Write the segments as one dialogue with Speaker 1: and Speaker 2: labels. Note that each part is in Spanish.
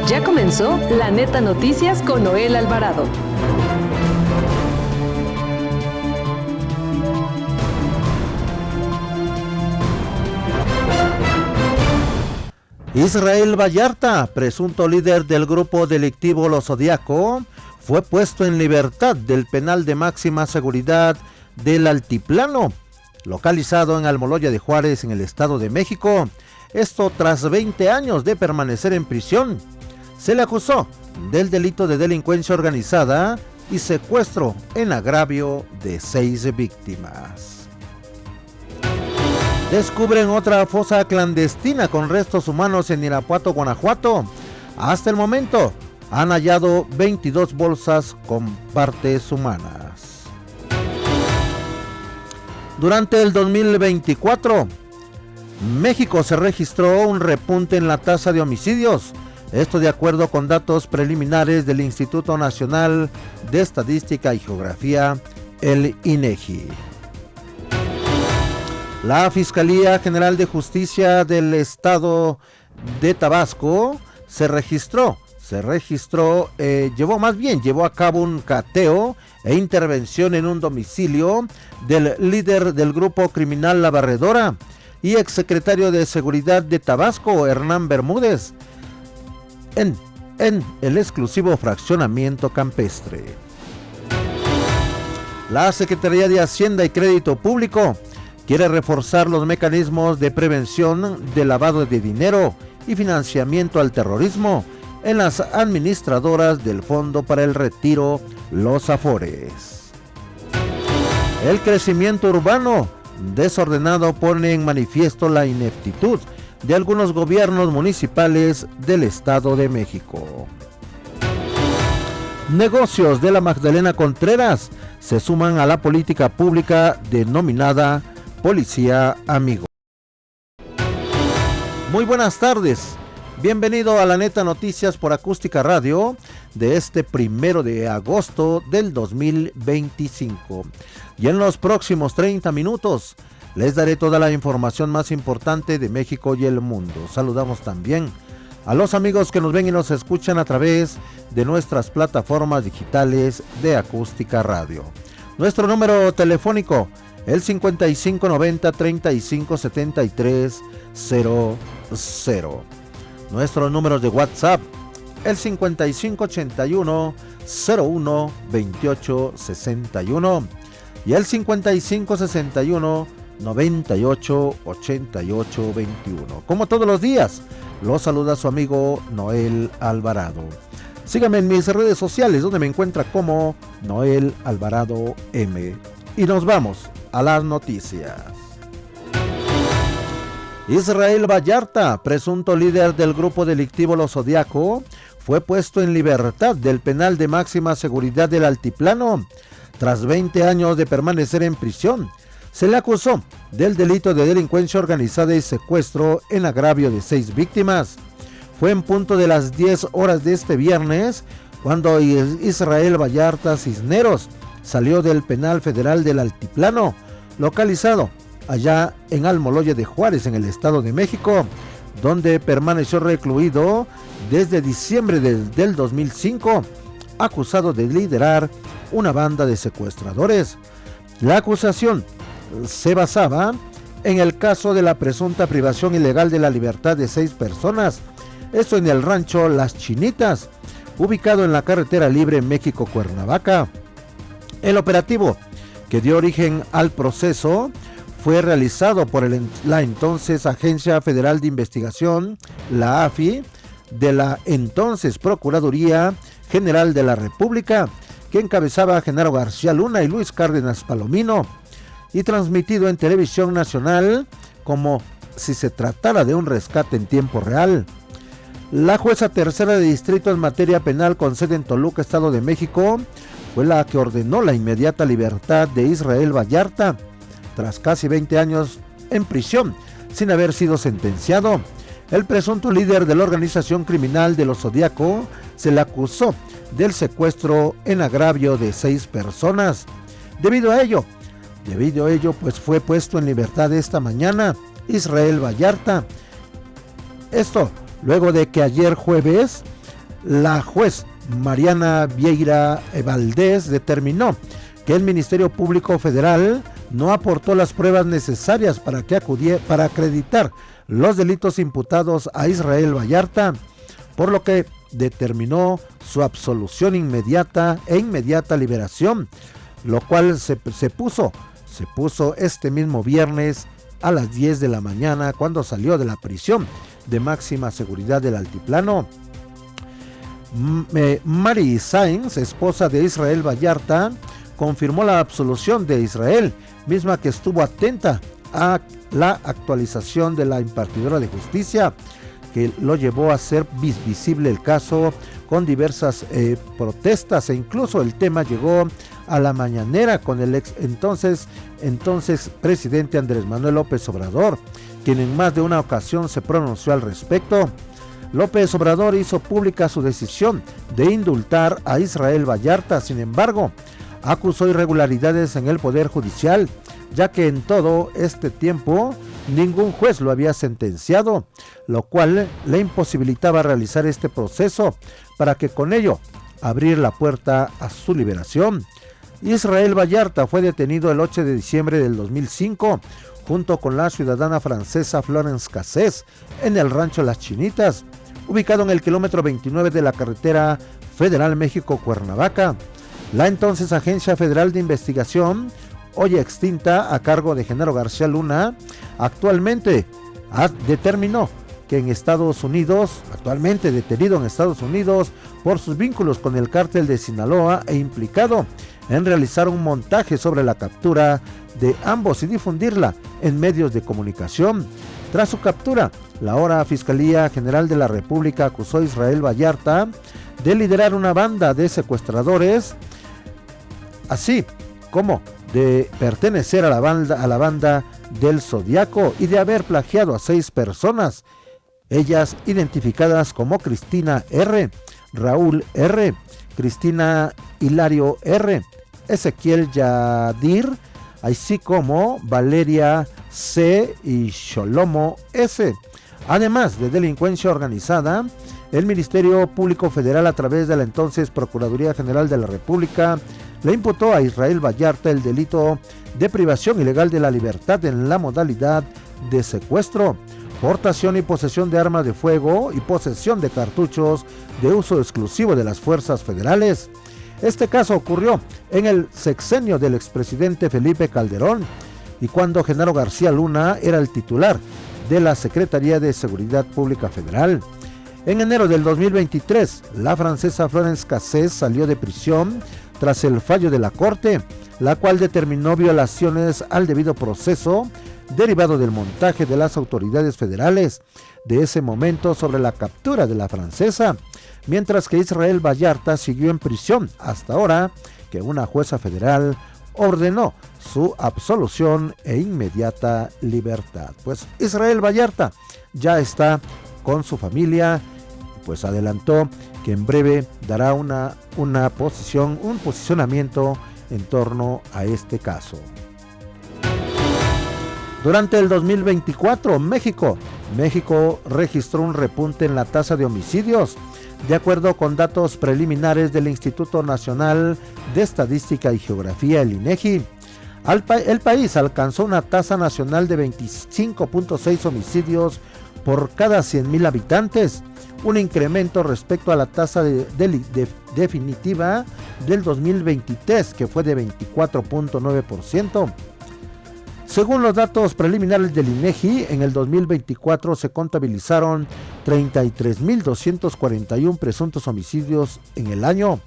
Speaker 1: Ya comenzó La Neta Noticias con Noel Alvarado.
Speaker 2: Israel Vallarta, presunto líder del grupo delictivo Los Zodiaco, fue puesto en libertad del penal de máxima seguridad del Altiplano, localizado en Almoloya de Juárez, en el Estado de México. Esto tras 20 años de permanecer en prisión. Se le acusó del delito de delincuencia organizada y secuestro en agravio de 6 víctimas. Descubren otra fosa clandestina con restos humanos en Irapuato, Guanajuato. Hasta el momento han hallado 22 bolsas con partes humanas. Durante el 2024, México se registró un repunte en la tasa de homicidios. Esto de acuerdo con datos preliminares del Instituto Nacional de Estadística y Geografía, el INEGI. La Fiscalía General de Justicia del Estado de Tabasco llevó a cabo un cateo e intervención en un domicilio del líder del grupo criminal La Barredora y exsecretario de Seguridad de Tabasco, Hernán Bermúdez, en el exclusivo fraccionamiento campestre. La Secretaría de Hacienda y Crédito Público quiere reforzar los mecanismos de prevención de lavado de dinero y financiamiento al terrorismo en las administradoras del Fondo para el Retiro, los Afores. El crecimiento urbano desordenado pone en manifiesto la ineptitud de algunos gobiernos municipales del Estado de México. Negocios de la Magdalena Contreras se suman a la política pública denominada Policía Amigo. Muy buenas tardes, bienvenido a La Neta Noticias por Acústica Radio de este 1 de agosto del 2025. Y en los próximos 30 minutos les daré toda la información más importante de México y el mundo. Saludamos también a los amigos que nos ven y nos escuchan a través de nuestras plataformas digitales de Acústica Radio. Nuestro número telefónico, el 5590-3573-00. Nuestros números de WhatsApp, el 5581-01-2861 y el 5561-988821. Como todos los días, los saluda su amigo Noel Alvarado. Síganme en mis redes sociales, donde me encuentra como Noel Alvarado M. Y nos vamos a las noticias. Israel Vallarta, presunto líder del grupo delictivo Los Zodiaco, fue puesto en libertad del penal de máxima seguridad del Altiplano. Tras 20 años de permanecer en prisión, se le acusó del delito de delincuencia organizada y secuestro en agravio de 6 víctimas. Fue en punto de las 10 horas de este viernes cuando Israel Vallarta Cisneros salió del penal federal del Altiplano, localizado allá en Almoloya de Juárez, en el Estado de México, donde permaneció recluido desde diciembre del 2005, acusado de liderar una banda de secuestradores. La acusación se basaba en el caso de la presunta privación ilegal de la libertad de 6 personas, esto en el rancho Las Chinitas, ubicado en la carretera libre México-Cuernavaca. El operativo que dio origen al proceso fue realizado por la entonces Agencia Federal de Investigación, la AFI, de la entonces Procuraduría General de la República, que encabezaba a Genaro García Luna y Luis Cárdenas Palomino, y transmitido en televisión nacional como si se tratara de un rescate en tiempo real. La jueza tercera de distrito en materia penal con sede en Toluca, Estado de México, fue la que ordenó la inmediata libertad de Israel Vallarta, tras casi 20 años en prisión, sin haber sido sentenciado. El presunto líder de la organización criminal de Los Zodiaco se le acusó del secuestro en agravio de 6 personas. Debido a ello, pues fue puesto en libertad esta mañana Israel Vallarta. Esto luego de que ayer jueves la juez Mariana Vieira Valdés determinó que el Ministerio Público Federal no aportó las pruebas necesarias para acreditar los delitos imputados a Israel Vallarta, por lo que determinó su absolución inmediata liberación, lo cual se puso este mismo viernes a las 10 de la mañana cuando salió de la prisión de máxima seguridad del Altiplano. Mary Sáenz, esposa de Israel Vallarta, confirmó la absolución de Israel, misma que estuvo atenta a la actualización de la impartidora de justicia, que lo llevó a hacer visible el caso con diversas protestas, e incluso el tema llegó a la mañanera con el entonces presidente Andrés Manuel López Obrador, quien en más de una ocasión se pronunció al respecto. López Obrador hizo pública su decisión de indultar a Israel Vallarta. Sin embargo, acusó irregularidades en el Poder Judicial, ya que en todo este tiempo ningún juez lo había sentenciado, lo cual le imposibilitaba realizar este proceso para que con ello abrir la puerta a su liberación. Israel Vallarta fue detenido el 8 de diciembre del 2005 junto con la ciudadana francesa Florence Cassés en el rancho Las Chinitas, ubicado en el kilómetro 29 de la carretera Federal México-Cuernavaca. La entonces Agencia Federal de Investigación, hoy extinta a cargo de Genaro García Luna, actualmente determinó que en Estados Unidos, actualmente detenido en Estados Unidos por sus vínculos con el cártel de Sinaloa e implicado en realizar un montaje sobre la captura de ambos y difundirla en medios de comunicación. Tras su captura, la ahora Fiscalía General de la República acusó a Israel Vallarta de liderar una banda de secuestradores, así como de pertenecer a la banda del Zodiaco y de haber plagiado a 6 personas, ellas identificadas como Cristina R., Raúl R., Cristina Hilario R., Ezequiel Yadir, así como Valeria C. y Sholomo S. Además de delincuencia organizada, el Ministerio Público Federal, a través de la entonces Procuraduría General de la República, le imputó a Israel Vallarta el delito de privación ilegal de la libertad en la modalidad de secuestro, portación y posesión de armas de fuego y posesión de cartuchos de uso exclusivo de las fuerzas federales. Este caso ocurrió en el sexenio del expresidente Felipe Calderón y cuando Genaro García Luna era el titular de la Secretaría de Seguridad Pública Federal. En enero del 2023, la francesa Florence Cassés salió de prisión tras el fallo de la Corte, la cual determinó violaciones al debido proceso derivado del montaje de las autoridades federales de ese momento sobre la captura de la francesa, mientras que Israel Vallarta siguió en prisión hasta ahora que una jueza federal ordenó su absolución e inmediata libertad. Pues Israel Vallarta ya está con su familia, pues adelantó que en breve dará un posicionamiento en torno a este caso. Durante el 2024, México registró un repunte en la tasa de homicidios. De acuerdo con datos preliminares del Instituto Nacional de Estadística y Geografía, el INEGI, el país alcanzó una tasa nacional de 25.6 homicidios por cada 100,000 habitantes, un incremento respecto a la tasa definitiva del 2023, que fue de 24.9%. Según los datos preliminares del INEGI, en el 2024 se contabilizaron 33.241 presuntos homicidios en el año,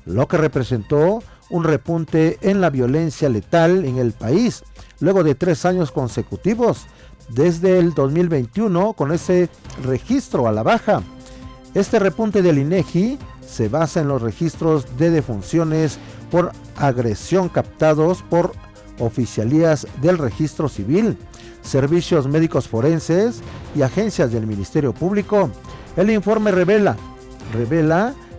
Speaker 2: lo que representó un repunte en la violencia letal en el país, luego de 3 años consecutivos, desde el 2021, con ese registro a la baja. Este repunte del INEGI se basa en los registros de defunciones por agresión captados por oficialías del registro civil, servicios médicos forenses y agencias del Ministerio Público. El informe revela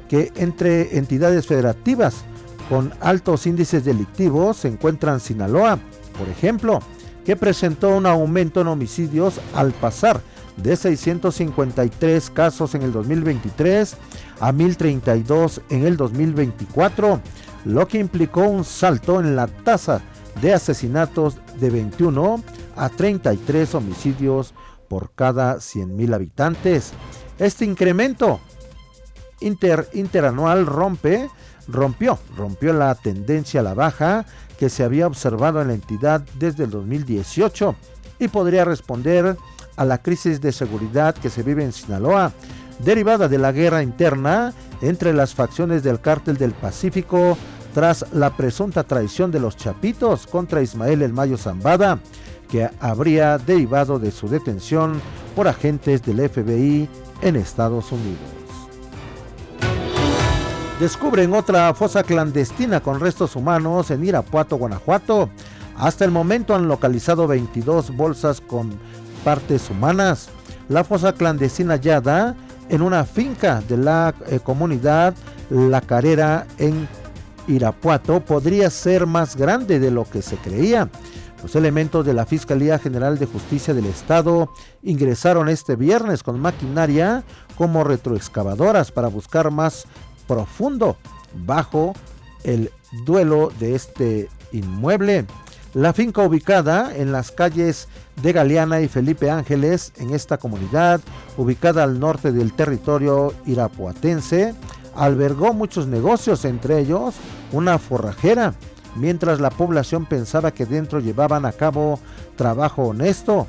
Speaker 2: que entre entidades federativas con altos índices delictivos se encuentran Sinaloa, por ejemplo, que presentó un aumento en homicidios al pasar de 653 casos en el 2023 a 1032 en el 2024, lo que implicó un salto en la tasa de asesinatos de 21 a 33 homicidios por cada 100,000 habitantes. Este incremento interanual rompió la tendencia a la baja que se había observado en la entidad desde el 2018 y podría responder a la crisis de seguridad que se vive en Sinaloa, derivada de la guerra interna entre las facciones del Cártel del Pacífico tras la presunta traición de los Chapitos contra Ismael El Mayo Zambada, que habría derivado de su detención por agentes del FBI en Estados Unidos. Descubren otra fosa clandestina con restos humanos en Irapuato, Guanajuato. Hasta el momento han localizado 22 bolsas con partes humanas. La fosa clandestina hallada en una finca de la comunidad La Carrera en Irapuato podría ser más grande de lo que se creía. Los elementos de la Fiscalía General de Justicia del Estado ingresaron este viernes con maquinaria como retroexcavadoras para buscar más profundo bajo el duelo de este inmueble. La finca, ubicada en las calles de Galeana y Felipe Ángeles, en esta comunidad, ubicada al norte del territorio irapuatense, albergó muchos negocios, entre ellos una forrajera, mientras la población pensaba que dentro llevaban a cabo trabajo honesto.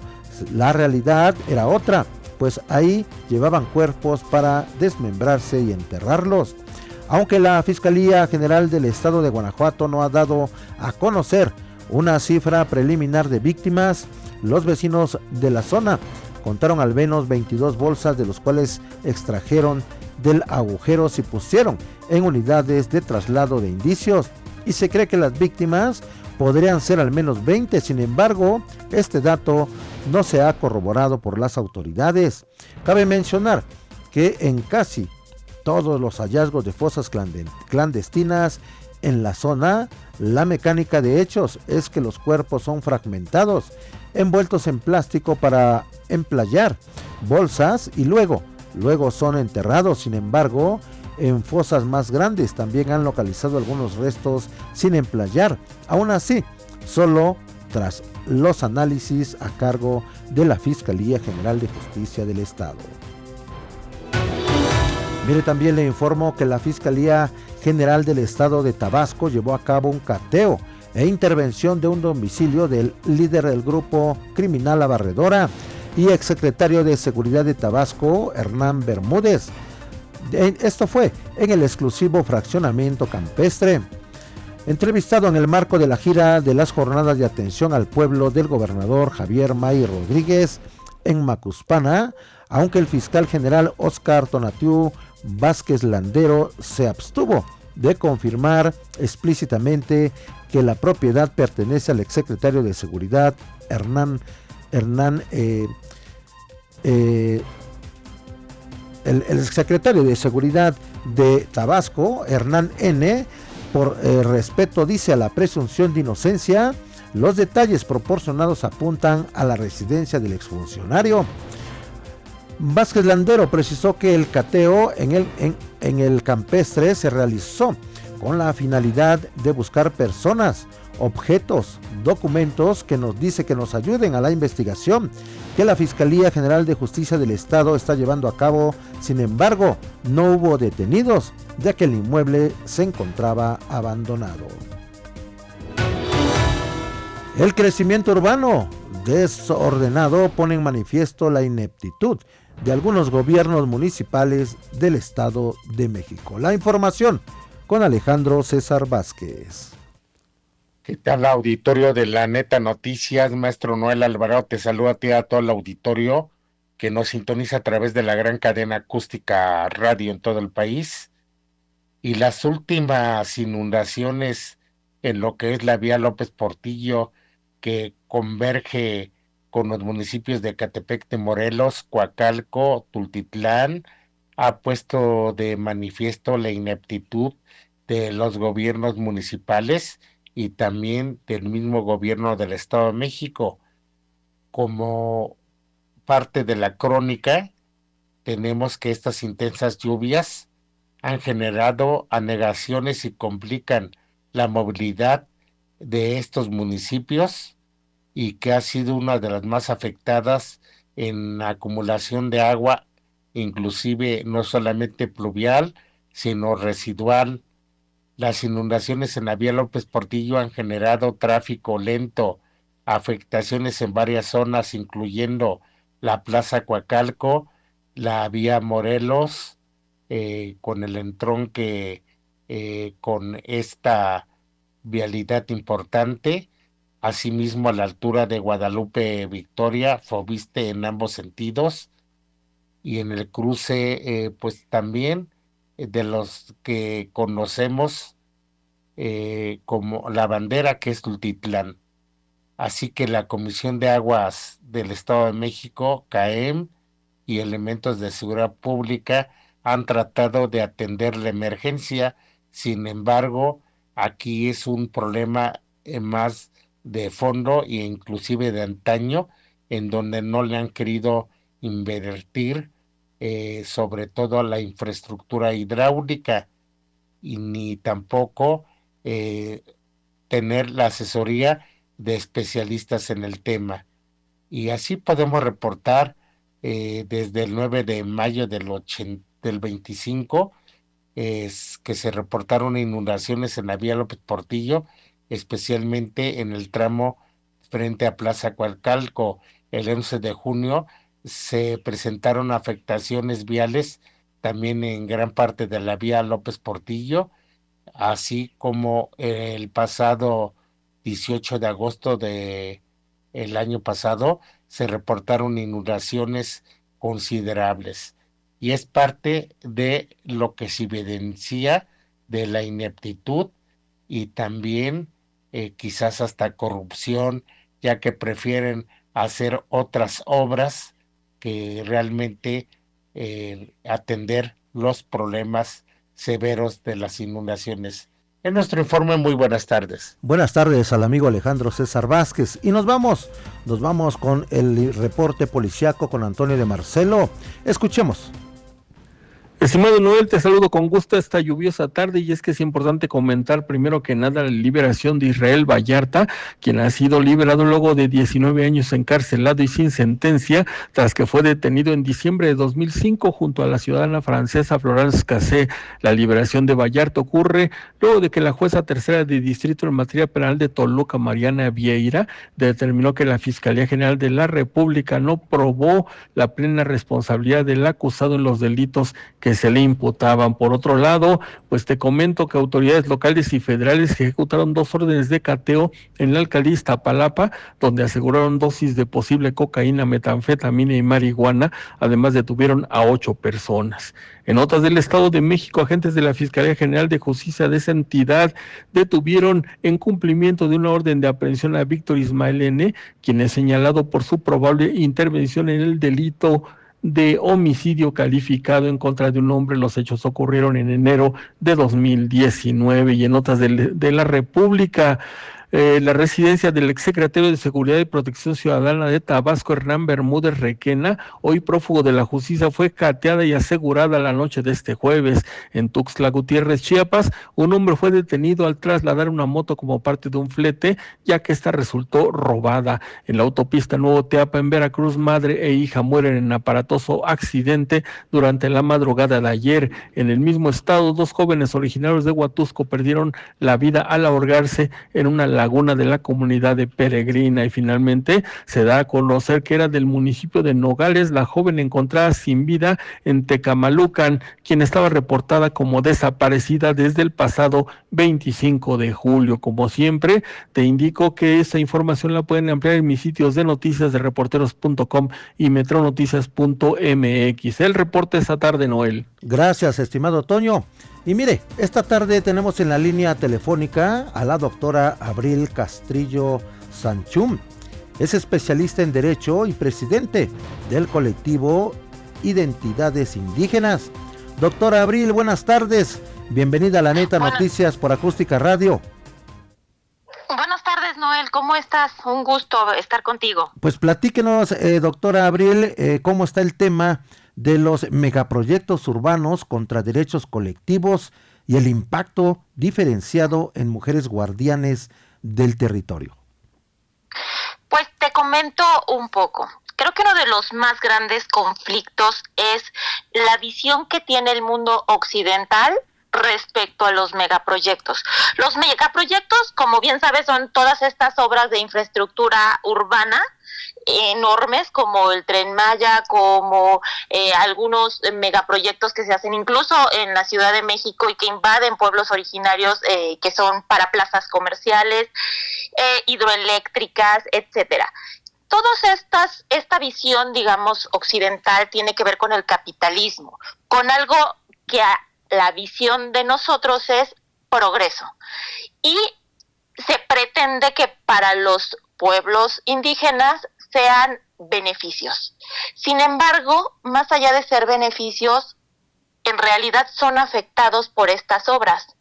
Speaker 2: La realidad era otra, pues ahí llevaban cuerpos para desmembrarse y enterrarlos. Aunque la Fiscalía General del Estado de Guanajuato no ha dado a conocer una cifra preliminar de víctimas, los vecinos de la zona contaron al menos 22 bolsas, de los cuales extrajeron del agujero y pusieron en unidades de traslado de indicios, y se cree que las víctimas podrían ser al menos 20. Sin embargo, este dato no se ha corroborado por las autoridades. Cabe mencionar que en casi todos los hallazgos de fosas clandestinas en la zona, la mecánica de hechos es que los cuerpos son fragmentados, envueltos en plástico para emplayar bolsas y luego son enterrados. Sin embargo, en fosas más grandes también han localizado algunos restos sin emplayar. Aún así, solo tras los análisis a cargo de la Fiscalía General de Justicia del Estado. Mire, también le informo que la Fiscalía General del Estado de Tabasco llevó a cabo un cateo e intervención de un domicilio del líder del grupo criminal La Barredora y exsecretario de Seguridad de Tabasco, Hernán Bermúdez. Esto fue en el exclusivo fraccionamiento campestre. Entrevistado en el marco de la gira de las jornadas de atención al pueblo del gobernador Javier May Rodríguez en Macuspana, aunque el fiscal general Óscar Tonatiu Vázquez Landero se abstuvo de confirmar explícitamente que la propiedad pertenece al exsecretario de Seguridad el exsecretario de Seguridad de Tabasco, Hernán N., por respeto, dice, a la presunción de inocencia. Los detalles proporcionados apuntan a la residencia del exfuncionario. Vázquez Landero precisó que el cateo en el campestre se realizó con la finalidad de buscar personas, objetos, documentos que nos dice que nos ayuden a la investigación que la Fiscalía General de Justicia del Estado está llevando a cabo. Sin embargo, no hubo detenidos, ya que el inmueble se encontraba abandonado. El crecimiento urbano desordenado pone en manifiesto la ineptitud de algunos gobiernos municipales del Estado de México. La información con Alejandro César Vázquez.
Speaker 3: ¿Qué tal, auditorio de La Neta Noticias? Maestro Noel Alvarado te saluda a ti, a todo el auditorio que nos sintoniza a través de la gran cadena acústica radio en todo el país. Y las últimas inundaciones en lo que es la vía López Portillo, que converge con los municipios de Ecatepec de Morelos, Coacalco, Tultitlán, ha puesto de manifiesto la ineptitud de los gobiernos municipales y también del mismo gobierno del Estado de México. como parte de la crónica, tenemos que estas intensas lluvias han generado anegaciones y complican la movilidad de estos municipios y que ha sido una de las más afectadas en acumulación de agua, inclusive no solamente pluvial, sino residual. Las inundaciones en la vía López Portillo han generado tráfico lento, afectaciones en varias zonas, incluyendo la Plaza Coacalco, la vía Morelos, con el entronque con esta vialidad importante, asimismo a la altura de Guadalupe Victoria, Fobiste en ambos sentidos, y en el cruce, pues también de los que conocemos como la bandera, que es Tultitlán. Así que la Comisión de Aguas del Estado de México, CAEM, y elementos de seguridad pública han tratado de atender la emergencia. Sin embargo, aquí es un problema más de fondo e inclusive de antaño, en donde no le han querido invertir sobre todo la infraestructura hidráulica y ni tampoco eh, tener la asesoría de especialistas en el tema. Y así podemos reportar desde el 9 de mayo del 25, que se reportaron inundaciones en la vía López Portillo, especialmente en el tramo frente a Plaza Coacalco. El 11 de junio se presentaron afectaciones viales también en gran parte de la vía López Portillo, así como el pasado 18 de agosto de el año pasado se reportaron inundaciones considerables, y es parte de lo que se evidencia de la ineptitud y también quizás hasta corrupción, ya que prefieren hacer otras obras que realmente atender los problemas severos de las inundaciones. En nuestro informe, muy buenas tardes.
Speaker 2: Buenas tardes al amigo Alejandro César Vázquez. Y nos vamos con el reporte policiaco con Antonio de Marcelo. Escuchemos.
Speaker 4: Estimado Noel, te saludo con gusto esta lluviosa tarde, y es que es importante comentar primero que nada la liberación de Israel Vallarta, quien ha sido liberado luego de 19 años encarcelado y sin sentencia, tras que fue detenido en diciembre de 2005 junto a la ciudadana francesa Florence Cassé. La liberación de Vallarta ocurre luego de que la jueza tercera de distrito en materia penal de Toluca, Mariana Vieira, determinó que la Fiscalía General de la República no probó la plena responsabilidad del acusado en los delitos que se le imputaban. Por otro lado, pues te comento que autoridades locales y federales ejecutaron 2 órdenes de cateo en la alcaldía Iztapalapa, donde aseguraron dosis de posible cocaína, metanfetamina y marihuana. Además, detuvieron a 8 personas. En notas del Estado de México, agentes de la Fiscalía General de Justicia de esa entidad detuvieron en cumplimiento de una orden de aprehensión a Víctor Ismael N., quien es señalado por su probable intervención en el delito de homicidio calificado en contra de un hombre. Los hechos ocurrieron en enero de 2019. Y en notas de la República, la residencia del exsecretario de Seguridad y Protección Ciudadana de Tabasco, Hernán Bermúdez Requena, hoy prófugo de la justicia, fue cateada y asegurada la noche de este jueves. En Tuxtla Gutiérrez, Chiapas, un hombre fue detenido al trasladar una moto como parte de un flete, ya que esta resultó robada. En la autopista Nuevo Teapa, en Veracruz, madre e hija mueren en aparatoso accidente durante la madrugada de ayer. En el mismo estado, 2 jóvenes originarios de Huatusco perdieron la vida al ahogarse en una laguna de la comunidad de Peregrina. Y finalmente se da a conocer que era del municipio de Nogales la joven encontrada sin vida en Tecamalucan, quien estaba reportada como desaparecida desde el pasado 25 de julio. Como siempre, te indico que esta información la pueden ampliar en mis sitios de noticias de reporteros.com y metronoticias.mx. El reporte esta tarde, Noel.
Speaker 2: Gracias, estimado Toño. Y mire, esta tarde tenemos en la línea telefónica a la doctora Abril Castrillo Sanchum. Es especialista en Derecho y presidente del colectivo Identidades Indígenas. Doctora Abril, buenas tardes. Bienvenida a La Neta Noticias por Acústica Radio.
Speaker 5: Buenas tardes, Noel. Noel, ¿cómo estás? Un gusto estar contigo.
Speaker 2: Pues platíquenos, doctora Abril, cómo está el tema de los megaproyectos urbanos contra derechos colectivos y el impacto diferenciado en mujeres guardianes del territorio.
Speaker 5: Pues te comento un poco. Creo que uno de los más grandes conflictos es la visión que tiene el mundo occidental respecto a los megaproyectos. Los megaproyectos, como bien sabes, son todas estas obras de infraestructura urbana enormes, como el Tren Maya, como algunos megaproyectos que se hacen incluso en la Ciudad de México y que invaden pueblos originarios que son para plazas comerciales, hidroeléctricas, etcétera. Esta visión, digamos, occidental tiene que ver con el capitalismo, con algo que la visión de nosotros es progreso. Y se pretende que para los pueblos indígenas sean beneficios. Sin embargo, más allá de ser beneficios, en realidad son afectados por estas obras.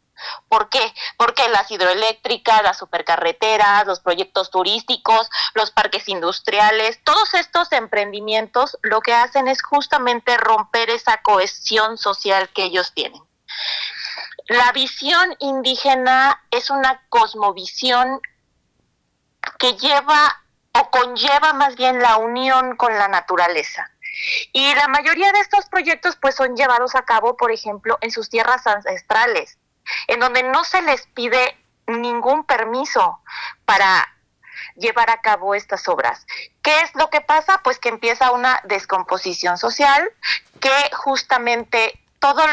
Speaker 5: ¿Por qué? Porque las hidroeléctricas, las supercarreteras, los proyectos turísticos, los parques industriales, todos estos emprendimientos lo que hacen es justamente romper esa cohesión social que ellos tienen. La visión indígena es una cosmovisión que lleva o conlleva más bien la unión con la naturaleza. Y la mayoría de estos proyectos pues son llevados a cabo, por ejemplo, en sus tierras ancestrales, en donde no se les pide ningún permiso para llevar a cabo estas obras. ¿Qué es lo que pasa? Pues que empieza una descomposición social, que justamente todos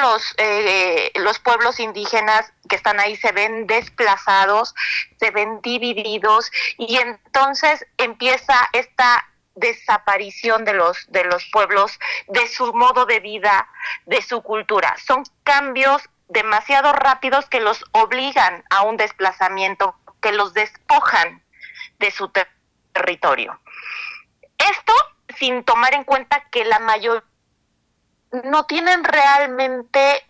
Speaker 5: los pueblos indígenas que están ahí se ven desplazados, se ven divididos, y entonces empieza esta desaparición de los pueblos, de su modo de vida, de su cultura. Son cambios demasiado rápidos que los obligan a un desplazamiento, que los despojan de su territorio. Esto sin tomar en cuenta que la mayoría no tienen realmente,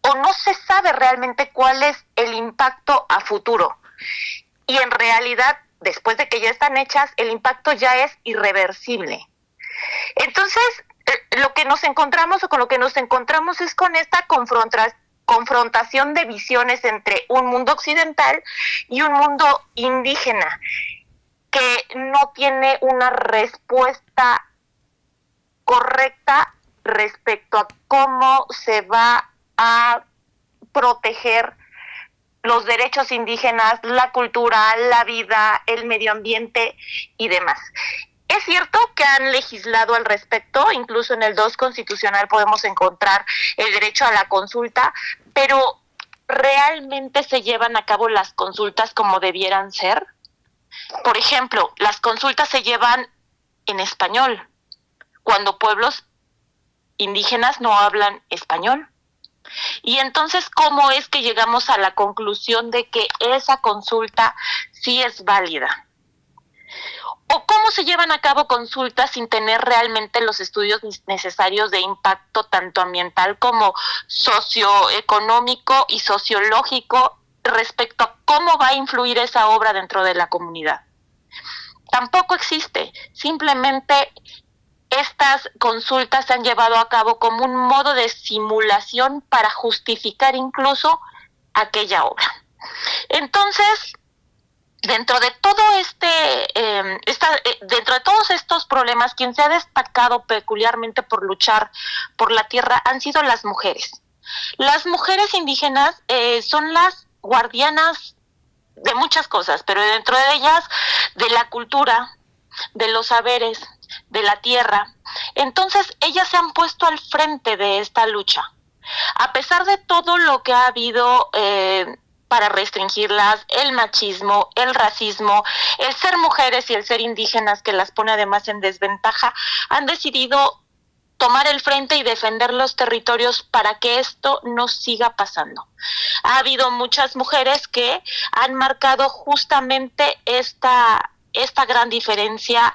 Speaker 5: o no se sabe realmente cuál es el impacto a futuro. Y en realidad, después de que ya están hechas, el impacto ya es irreversible. Entonces, lo que nos encontramos es con esta confrontación de visiones entre un mundo occidental y un mundo indígena, que no tiene una respuesta correcta respecto a cómo se va a proteger los derechos indígenas, la cultura, la vida, el medio ambiente y demás. Es cierto que han legislado al respecto, incluso en el 2 constitucional podemos encontrar el derecho a la consulta, pero ¿realmente se llevan a cabo las consultas como debieran ser? Por ejemplo, las consultas se llevan en español, cuando pueblos indígenas no hablan español. Y entonces, ¿cómo es que llegamos a la conclusión de que esa consulta sí es válida? ¿O cómo se llevan a cabo consultas sin tener realmente los estudios necesarios de impacto tanto ambiental como socioeconómico y sociológico respecto a cómo va a influir esa obra dentro de la comunidad? Tampoco existe. Simplemente estas consultas se han llevado a cabo como un modo de simulación para justificar incluso aquella obra. Entonces, dentro de todo dentro de todos estos problemas, quien se ha destacado peculiarmente por luchar por la tierra han sido las mujeres. Las mujeres indígenas son las guardianas de muchas cosas, pero dentro de ellas de la cultura, de los saberes, de la tierra. Entonces ellas se han puesto al frente de esta lucha. A pesar de todo lo que ha habido para restringirlas, el machismo, el racismo, el ser mujeres y el ser indígenas, que las pone además en desventaja, han decidido tomar el frente y defender los territorios para que esto no siga pasando. Ha habido muchas mujeres que han marcado justamente esta gran diferencia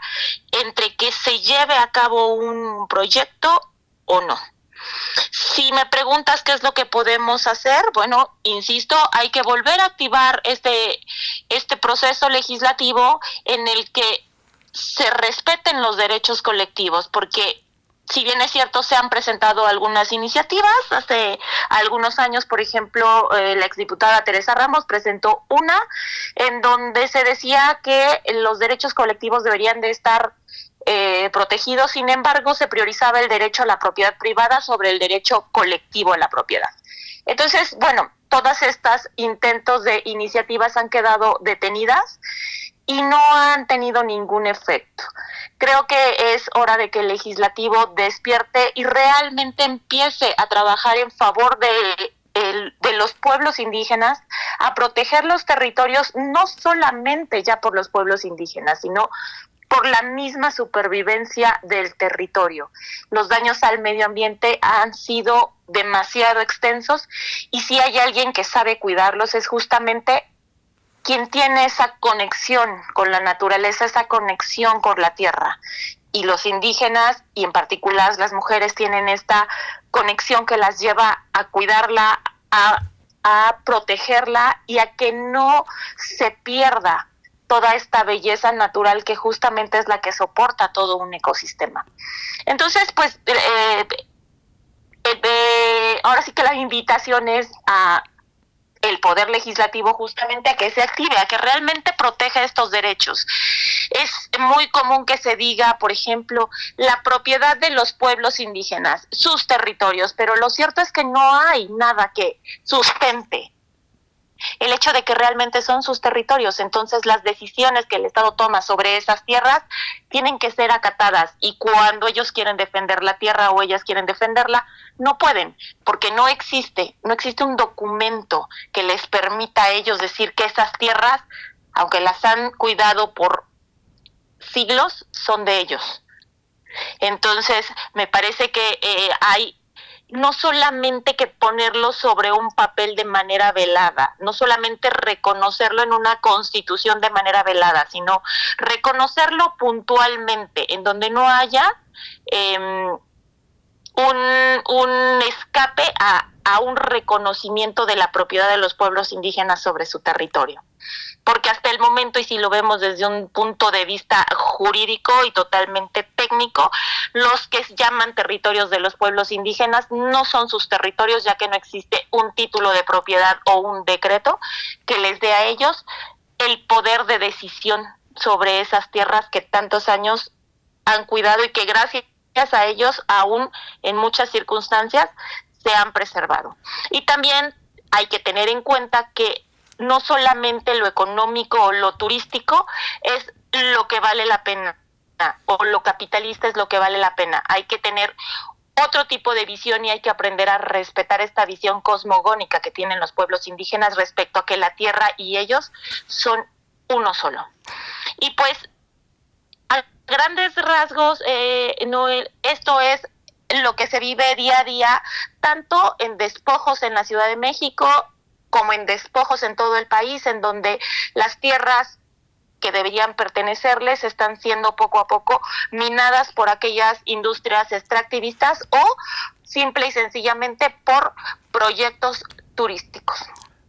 Speaker 5: entre que se lleve a cabo un proyecto o no. Si me preguntas qué es lo que podemos hacer, bueno, insisto, hay que volver a activar este proceso legislativo en el que se respeten los derechos colectivos, porque si bien es cierto, se han presentado algunas iniciativas. Hace algunos años, por ejemplo, la exdiputada Teresa Ramos presentó una en donde se decía que los derechos colectivos deberían de estar protegidos. Sin embargo, se priorizaba el derecho a la propiedad privada sobre el derecho colectivo a la propiedad. Entonces, bueno, todas estas intentos de iniciativas han quedado detenidas y no han tenido ningún efecto. Creo que es hora de que el legislativo despierte y realmente empiece a trabajar en favor de los pueblos indígenas, a proteger los territorios, no solamente ya por los pueblos indígenas, sino por la misma supervivencia del territorio. Los daños al medio ambiente han sido demasiado extensos y si hay alguien que sabe cuidarlos es justamente quien tiene esa conexión con la naturaleza, esa conexión con la tierra. Y los indígenas, y en particular las mujeres, tienen esta conexión que las lleva a cuidarla, a protegerla y a que no se pierda toda esta belleza natural que justamente es la que soporta todo un ecosistema. Entonces, pues, ahora sí que la invitación es a el poder legislativo justamente a que se active, a que realmente proteja estos derechos. Es muy común que se diga, por ejemplo, la propiedad de los pueblos indígenas, sus territorios, pero lo cierto es que no hay nada que sustente el hecho de que realmente son sus territorios. Entonces las decisiones que el Estado toma sobre esas tierras tienen que ser acatadas, y cuando ellos quieren defender la tierra o ellas quieren defenderla, no pueden, porque no existe un documento que les permita a ellos decir que esas tierras, aunque las han cuidado por siglos, son de ellos. Entonces me parece que hay no solamente que ponerlo sobre un papel de manera velada, no solamente reconocerlo en una constitución de manera velada, sino reconocerlo puntualmente, en donde no haya un escape a un reconocimiento de la propiedad de los pueblos indígenas sobre su territorio. Porque hasta el momento, y si lo vemos desde un punto de vista jurídico y totalmente técnico, los que llaman territorios de los pueblos indígenas no son sus territorios, ya que no existe un título de propiedad o un decreto que les dé a ellos el poder de decisión sobre esas tierras que tantos años han cuidado y que gracias a ellos aún en muchas circunstancias se han preservado. Y también hay que tener en cuenta que no solamente lo económico o lo turístico es lo que vale la pena, o lo capitalista es lo que vale la pena. Hay que tener otro tipo de visión y hay que aprender a respetar esta visión cosmogónica que tienen los pueblos indígenas respecto a que la tierra y ellos son uno solo. Y pues, a grandes rasgos, esto es lo que se vive día a día, tanto en despojos en la Ciudad de México como en despojos en todo el país, en donde las tierras que deberían pertenecerles están siendo poco a poco minadas por aquellas industrias extractivistas o simple y sencillamente por proyectos turísticos.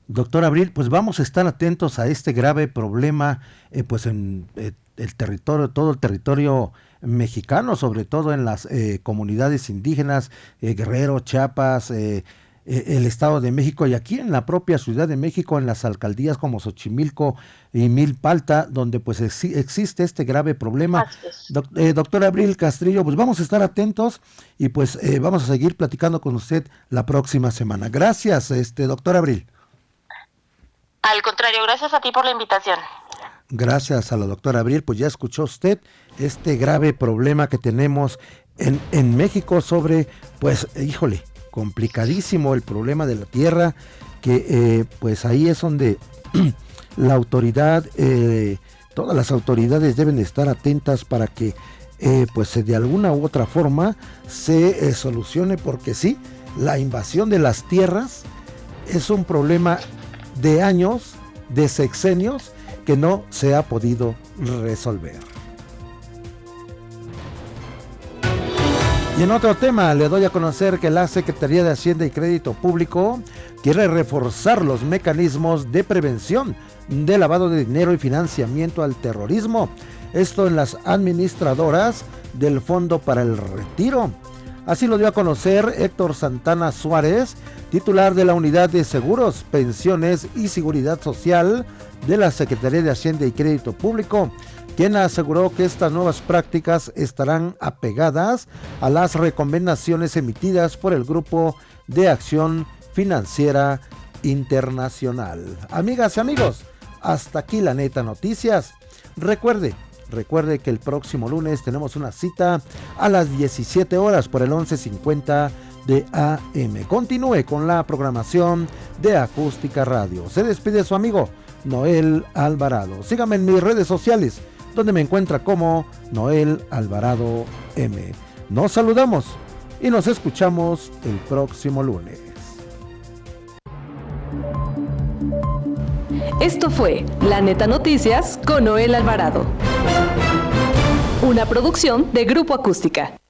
Speaker 2: Doctor Abril, pues vamos a estar atentos a este grave problema, pues en el territorio, todo el territorio mexicano, sobre todo en las comunidades indígenas, Guerrero, Chiapas, el Estado de México y aquí en la propia Ciudad de México, en las alcaldías como Xochimilco y Milpalta, donde pues existe este grave problema. Doctor Abril Castrillo, pues vamos a estar atentos y pues vamos a seguir platicando con usted la próxima semana. Gracias, doctor Abril.
Speaker 5: Al contrario, gracias a ti por la invitación.
Speaker 2: Gracias a la doctora Abril, pues ya escuchó usted este grave problema que tenemos en México sobre, pues, híjole, complicadísimo el problema de la tierra, que pues ahí es donde la autoridad, todas las autoridades deben estar atentas para que pues de alguna u otra forma se solucione, porque sí, la invasión de las tierras es un problema de años, de sexenios, que no se ha podido resolver. Y en otro tema, le doy a conocer que la Secretaría de Hacienda y Crédito Público quiere reforzar los mecanismos de prevención de lavado de dinero y financiamiento al terrorismo. Esto en las administradoras del Fondo para el Retiro. Así lo dio a conocer Héctor Santana Suárez, titular de la Unidad de Seguros, Pensiones y Seguridad Social de la Secretaría de Hacienda y Crédito Público, quien aseguró que estas nuevas prácticas estarán apegadas a las recomendaciones emitidas por el Grupo de Acción Financiera Internacional. Amigas y amigos, hasta aquí la Neta Noticias. Recuerde que el próximo lunes tenemos una cita a las 17 horas por el 1150 de AM. Continúe con la programación de Acústica Radio. Se despide su amigo Noel Alvarado. Sígame en mis redes sociales, donde me encuentra como Noel Alvarado M. Nos saludamos y nos escuchamos el próximo lunes.
Speaker 1: Esto fue La Neta Noticias con Noel Alvarado. Una producción de Grupo Acústica.